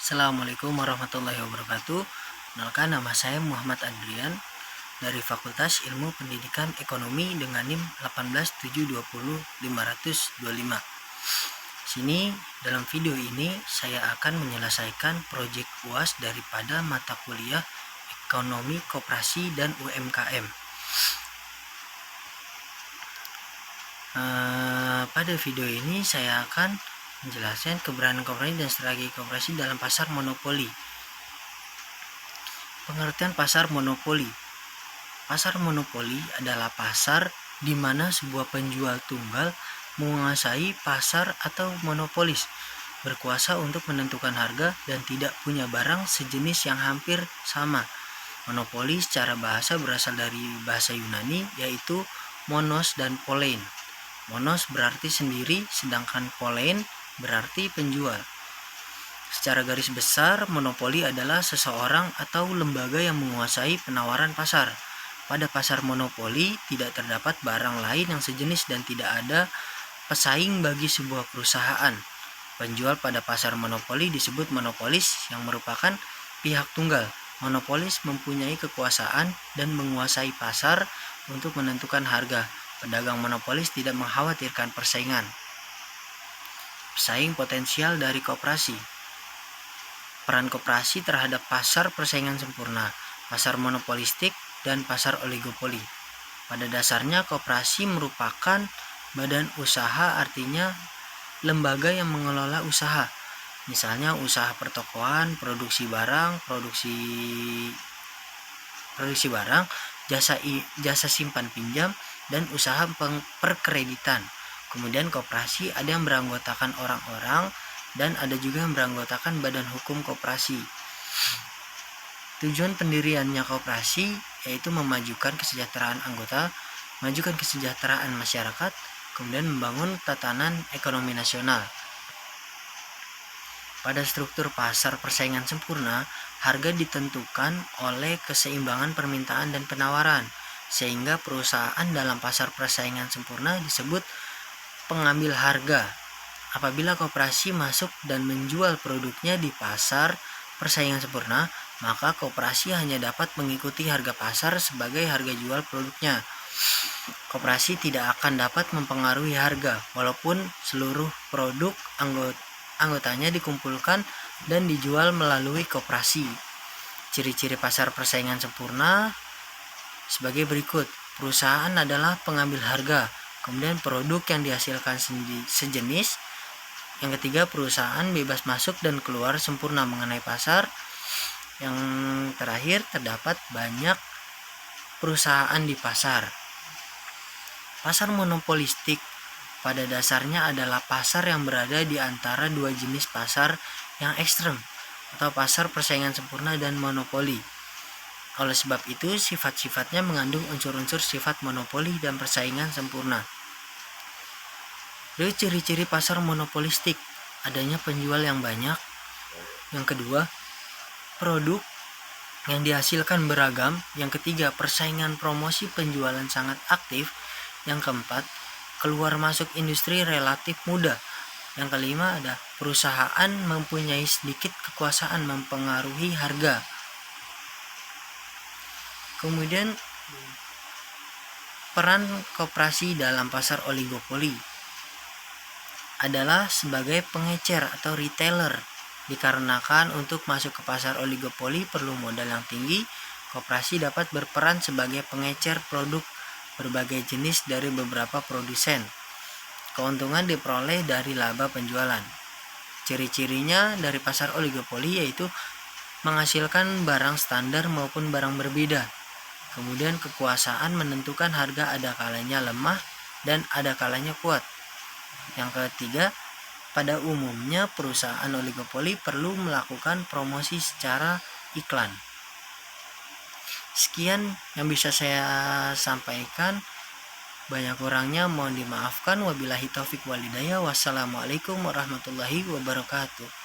Assalamualaikum warahmatullahi wabarakatuh. Kenalkan, nama saya Muhammad Adrian dari Fakultas Ilmu Pendidikan Ekonomi dengan NIM 1820525. Sini dalam video ini saya akan menyelesaikan proyek UAS daripada mata kuliah Ekonomi Koperasi dan UMKM. Pada video ini saya akan menjelaskan keberadaan koperasi dan strategi koperasi dalam pasar monopoli. Pengertian pasar monopoli. Pasar monopoli adalah pasar di mana sebuah penjual tunggal menguasai pasar atau monopolis, berkuasa untuk menentukan harga dan tidak punya barang sejenis yang hampir sama. Monopoli secara bahasa berasal dari bahasa Yunani, yaitu monos dan polein. Monos berarti sendiri, sedangkan polein berarti penjual. Secara garis besar, monopoli adalah seseorang atau lembaga yang menguasai penawaran pasar. Pada pasar monopoli tidak terdapat barang lain yang sejenis dan tidak ada pesaing bagi sebuah perusahaan. Penjual pada pasar monopoli disebut monopolis, yang merupakan pihak tunggal. Monopolis mempunyai kekuasaan dan menguasai pasar untuk menentukan harga. Pedagang monopolis tidak mengkhawatirkan persaingan. Pesaing potensial dari koperasi. Peran koperasi terhadap pasar persaingan sempurna, pasar monopolistik, dan pasar oligopoli. Pada dasarnya koperasi merupakan badan usaha, artinya lembaga yang mengelola usaha. Misalnya usaha pertokoan, produksi barang, jasa simpan pinjam, dan usaha perkreditan. Kemudian koperasi ada yang beranggotakan orang-orang dan ada juga yang beranggotakan badan hukum koperasi. Tujuan pendiriannya koperasi yaitu memajukan kesejahteraan anggota, memajukan kesejahteraan masyarakat, kemudian membangun tatanan ekonomi nasional. Pada struktur pasar persaingan sempurna, harga ditentukan oleh keseimbangan permintaan dan penawaran, sehingga perusahaan dalam pasar persaingan sempurna disebut pengambil harga. Apabila koperasi masuk dan menjual produknya di pasar persaingan sempurna, maka koperasi hanya dapat mengikuti harga pasar sebagai harga jual produknya. Koperasi tidak akan dapat mempengaruhi harga walaupun seluruh produk anggotanya dikumpulkan dan dijual melalui koperasi. Ciri-ciri pasar persaingan sempurna sebagai berikut. Perusahaan adalah pengambil harga, kemudian produk yang dihasilkan sejenis. Yang ketiga, perusahaan bebas masuk dan keluar sempurna mengenai pasar. Yang terakhir, terdapat banyak perusahaan di pasar. Pasar monopolistik pada dasarnya adalah pasar yang berada di antara dua jenis pasar yang ekstrem, atau pasar persaingan sempurna dan monopoli. Oleh sebab itu, sifat-sifatnya mengandung unsur-unsur sifat monopoli dan persaingan sempurna. Dari ciri-ciri pasar monopolistik, adanya penjual yang banyak. Yang kedua, produk yang dihasilkan beragam. Yang ketiga, persaingan promosi penjualan sangat aktif. Yang keempat, keluar masuk industri relatif mudah. Yang kelima, ada perusahaan mempunyai sedikit kekuasaan mempengaruhi harga. Kemudian, peran koperasi dalam pasar oligopoli adalah sebagai pengecer atau retailer. Dikarenakan untuk masuk ke pasar oligopoli perlu modal yang tinggi, koperasi dapat berperan sebagai pengecer produk berbagai jenis dari beberapa produsen. Keuntungan diperoleh dari laba penjualan. Ciri-cirinya dari pasar oligopoli yaitu menghasilkan barang standar maupun barang berbeda. Kemudian kekuasaan menentukan harga ada kalanya lemah dan ada kalanya kuat. Yang ketiga, pada umumnya perusahaan oligopoli perlu melakukan promosi secara iklan. Sekian yang bisa saya sampaikan. Banyak kurangnya mohon dimaafkan. Wabillahi taufik walhidayah. Wassalamualaikum warahmatullahi wabarakatuh.